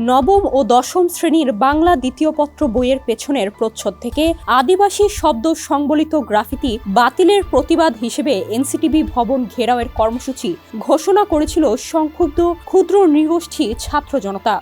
নবম ও দশম শ্রেণীর বাংলা দ্বিতীয় পত্র বইয়ের পেছনের প্রচ্ছদ থেকে আদিবাসী শব্দ সংবলিত গ্রাফিতি বাতিলের প্রতিবাদ হিসেবে এনসিটিবি ভবন ঘেরাওয়ের কর্মসূচি ঘোষণা করেছিল সংক্ষুব্ধ ক্ষুদ্র নৃগোষ্ঠী ছাত্র জনতা।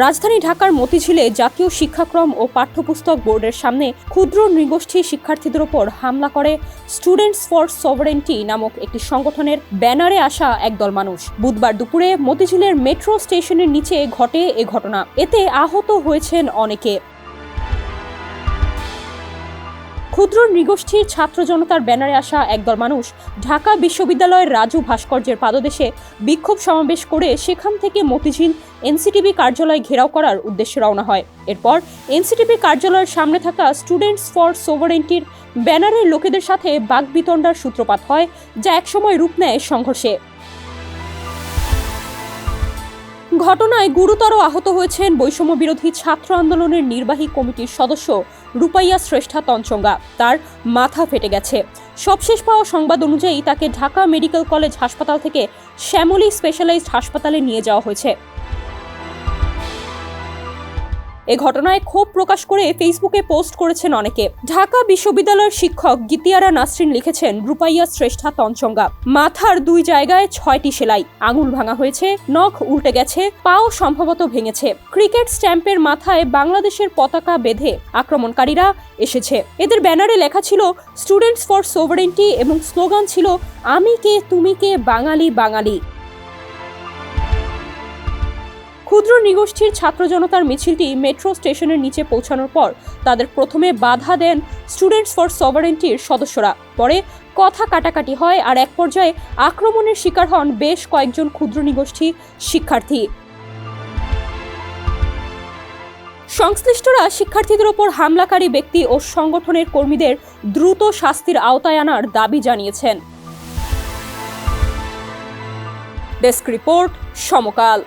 রাজধানী ঢাকার মতিঝিলে জাতীয় শিক্ষাক্রম ও পাঠ্যপুস্তক বোর্ডের সামনে ক্ষুদ্র নৃগোষ্ঠী শিক্ষার্থীদের ওপর হামলা করে স্টুডেন্টস ফর সভারেন্টি নামক একটি সংগঠনের ব্যানারে আসা একদল মানুষ। বুধবার দুপুরে মতিঝিলের মেট্রো স্টেশনের নিচে ঘটে এ ঘটনা। এতে আহত হয়েছেন অনেকে। ক্ষুদ্র নৃগোষ্ঠীর ছাত্র জনতার ব্যানারে আসা একদল মানুষ ঢাকা বিশ্ববিদ্যালয়ের রাজু ভাস্কর্যের পাদদেশে বিক্ষোভ সমাবেশ করে সেখান থেকে মতিঝিল এনসিটিবি কার্যালয় ঘেরাও করার উদ্দেশ্যে রওনা হয়। এরপর এনসিটিবি কার্যালয়ের সামনে থাকা স্টুডেন্টস ফর সভারেন্টির ব্যানারের লোকেদের সাথে বাকবিতণ্ডার সূত্রপাত হয়, যা একসময় রূপ নেয় সংঘর্ষে। ঘটনায় গুরুতর আহত হয়েছেন বৈষম্য বিরোধী ছাত্র আন্দোলনের নির্বাহী কমিটির সদস্য রূপাইয়া শ্রেষ্ঠা তঞ্চঙ্গা। তার মাথা ফেটে গেছে। সবশেষ পাওয়া সংবাদ অনুযায়ী তাকে ঢাকা মেডিকেল কলেজ হাসপাতাল থেকে শ্যামলী স্পেশালাইজড হাসপাতালে নিয়ে যাওয়া হয়েছে। এ ঘটনায় ক্ষোভ প্রকাশ করে ফেসবুকে পোস্ট করেছেন অনেকে। ঢাকা বিশ্ববিদ্যালয়ের শিক্ষক গীতিয়ারা নাসরিন লিখেছেন, রূপাইয়া শ্রেষ্ঠা তঞ্চঙ্গা মাথার 2 জায়গায় 6টি সেলাই, আঙুল ভাঙা হয়েছে, নখ উল্টে গেছে, পাও সম্ভবত ভেঙেছে। ক্রিকেট স্ট্যাম্পের মাথায় বাংলাদেশের পতাকা বেঁধে আক্রমণকারীরা এসেছে। এদের ব্যানারে লেখা ছিল স্টুডেন্টস ফর সভারেন্টি এবং স্লোগান ছিল আমি কে তুমি কে বাঙালি বাঙালি। ক্ষুদ্র নৃগোষ্ঠীর ছাত্র জনতার মিছিলটি মেট্রো স্টেশনের নিচে পৌঁছানোর পর তাদের প্রথমে বাধা দেন স্টুডেন্টস ফর সভারেন্টির সদস্যরা। পরে কথা কাটাকাটি হয় আর এক পর্যায়ে আক্রমণের শিকার হন বেশ কয়েকজন ক্ষুদ্র নৃগোষ্ঠী শিক্ষার্থী। সংশ্লিষ্টরা শিক্ষার্থীদের ওপর হামলাকারী ব্যক্তি ও সংগঠনের কর্মীদের দ্রুত শাস্তির আওতায় আনার দাবি জানিয়েছেন। ডেস্ক রিপোর্ট, সমকাল।